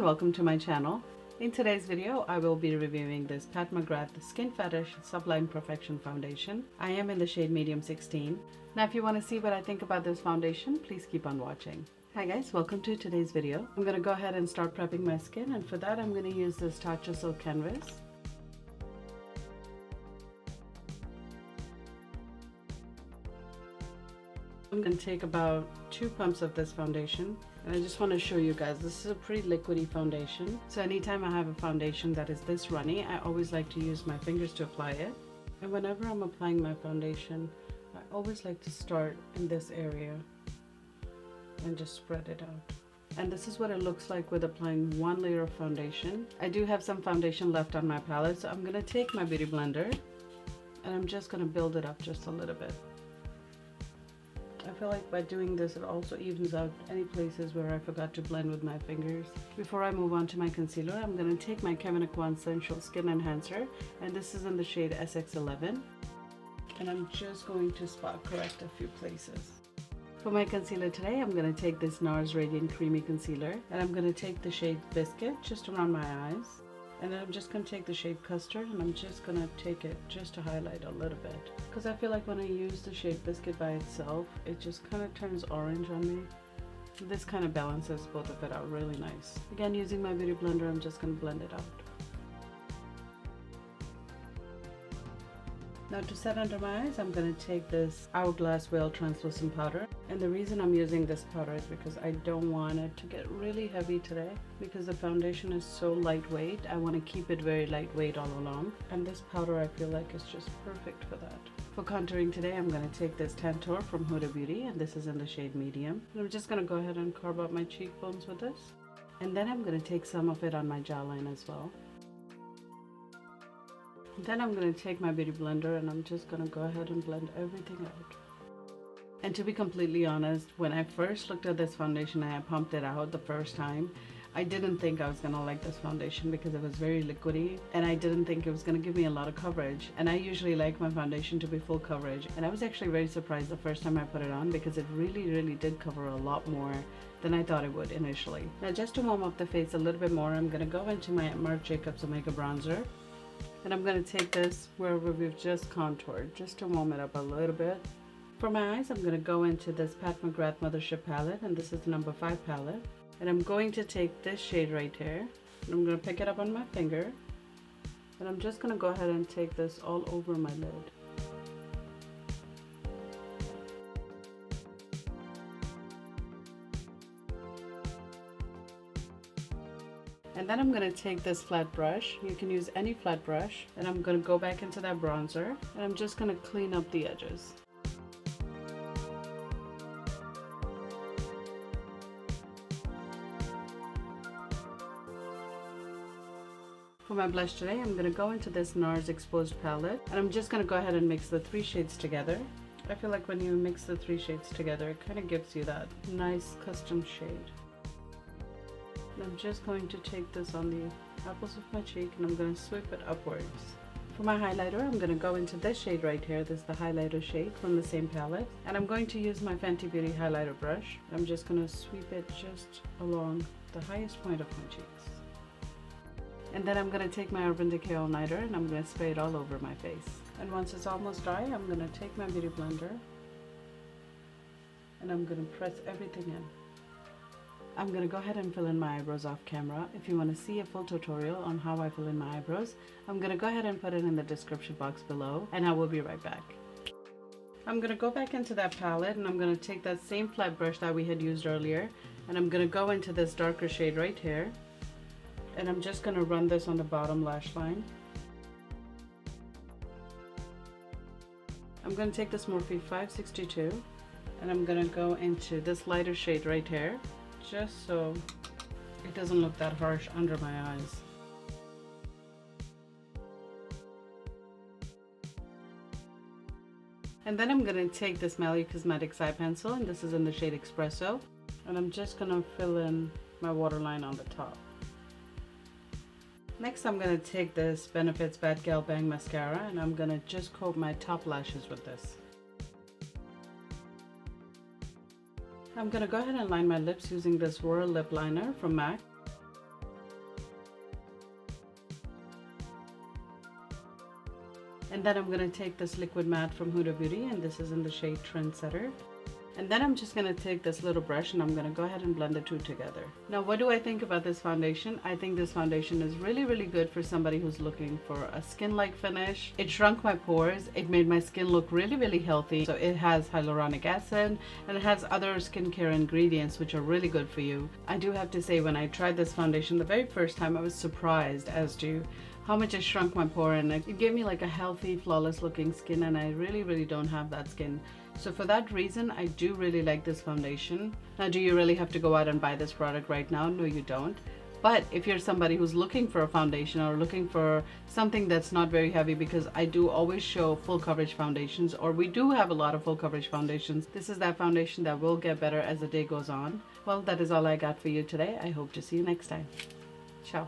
welcome to my channel. In today's video, I will be reviewing this Pat McGrath Skin Fetish Sublime Perfection Foundation. I am in the shade Medium 16. Now if you want to see what I think about this foundation, please keep on watching. Hi guys, welcome to today's video. I'm going to go ahead and start prepping my skin, and for that I'm going to use this Tatcha Silk Canvas. I'm going to take about 2 pumps of this foundation, and I just want to show you guys this is a pretty liquidy foundation. So anytime I have a foundation that is this runny, I always like to use my fingers to apply it. And whenever I'm applying my foundation, I always like to start in this area and just spread it out. And this is what it looks like with applying 1 layer of foundation. I do have some foundation left on my palette, so I'm going to take my beauty blender and I'm just going to build it up just a little bit. I feel like by doing this, it also evens out any places where I forgot to blend with my fingers. Before I move on to my concealer, I'm going to take my Kevyn Aucoin Sensual Skin Enhancer, and this is in the shade SX11. And I'm just going to spot correct a few places. For my concealer today, I'm going to take this Nars Radiant Creamy Concealer, and I'm going to take the shade Biscuit just around my eyes. And then I'm just going to take the shade Custard, and I'm just going to take it just to highlight a little bit. Because I feel like when I use the shade Biscuit by itself, it just kind of turns orange on me. This kind of balances both of it out really nice. Again, using my beauty blender, I'm just going to blend it out. Now to set under my eyes, I'm going to take this Hourglass Veil Translucent Powder. And the reason I'm using this powder is because I don't want it to get really heavy today. Because the foundation is so lightweight, I want to keep it very lightweight all along. And this powder I feel like is just perfect for that. For contouring today, I'm going to take this Tantour from Huda Beauty, and this is in the shade Medium. And I'm just going to go ahead and carve out my cheekbones with this. And then I'm going to take some of it on my jawline as well. Then I'm going to take my beauty blender and I'm just going to go ahead and blend everything out. And to be completely honest, when I first looked at this foundation and I pumped it out the first time, I didn't think I was going to like this foundation because it was very liquidy, and I didn't think it was going to give me a lot of coverage. And I usually like my foundation to be full coverage, and I was actually very surprised the first time I put it on because it really did cover a lot more than I thought it would initially. Now just to warm up the face a little bit more, I'm going to go into my Marc Jacobs Omega Bronzer. And I'm going to take this wherever we've just contoured, just to warm it up a little bit. For my eyes, I'm going to go into this Pat McGrath Mothership palette, and this is the number 5 palette. And I'm going to take this shade right here, and I'm going to pick it up on my finger. And I'm just going to go ahead and take this all over my lid. And then I'm going to take this flat brush, you can use any flat brush, and I'm going to go back into that bronzer, and I'm just going to clean up the edges. For my blush today, I'm going to go into this Nars Exposed palette, and I'm just going to go ahead and mix the 3 shades together. I feel like when you mix the 3 shades together, it kind of gives you that nice custom shade. I'm just going to take this on the apples of my cheek, and I'm going to sweep it upwards. For my highlighter, I'm going to go into this shade right here. This is the highlighter shade from the same palette. And I'm going to use my Fenty Beauty highlighter brush. I'm just going to sweep it just along the highest point of my cheeks. And then I'm going to take my UrbanDecay All Nighter, and I'm going to spray it all over my face. And once it's almost dry, I'm going to take my beauty blender and I'm going to press everything in. I'm going to go ahead and fill in my eyebrows off camera. If you want to see a full tutorial on how I fill in my eyebrows, I'm going to go ahead and put it in the description box below, and I will be right back. I'm going to go back into that palette, and I'm going to take that same flat brush that we had used earlier, and I'm going to go into this darker shade right here, and I'm just going to run this on the bottom lash line. I'm going to take this Morphe 562, and I'm going to go into this lighter shade right here, just so it doesn't look that harsh under my eyes. And then I'm going to take this Malibu Cosmetics eye pencil, and this is in the shade Espresso, and I'm just going to fill in my waterline on the top. Next, I'm going to take this Benefits Bad Gal Bang Mascara, and I'm going to just coat my top lashes with this. I'm going to go ahead and line my lips using this Royal Lip Liner from MAC. And then I'm going to take this liquid matte from Huda Beauty, and this is in the shade Trendsetter. And then I'm just going to take this little brush and I'm going to go ahead and blend the two together. Now, what do I think about this foundation? I think this foundation is really good for somebody who's looking for a skin-like finish. It shrunk my pores. It made my skin look really healthy. So it has hyaluronic acid and it has other skincare ingredients which are really good for you. I do have to say, when I tried this foundation the very first time, I was surprised as to how much it shrunk my pore, and it gave me like a healthy, flawless looking skin, and I really don't have that skin. So for that reason, I do really like this foundation. Now, do you really have to go out and buy this product right now? No, you don't. But if you're somebody who's looking for a foundation or looking for something that's not very heavy, because I do always show full coverage foundations, or we do have a lot of full coverage foundations, this is that foundation that will get better as the day goes on. Well, that is all I got for you today. I hope to see you next time. Ciao.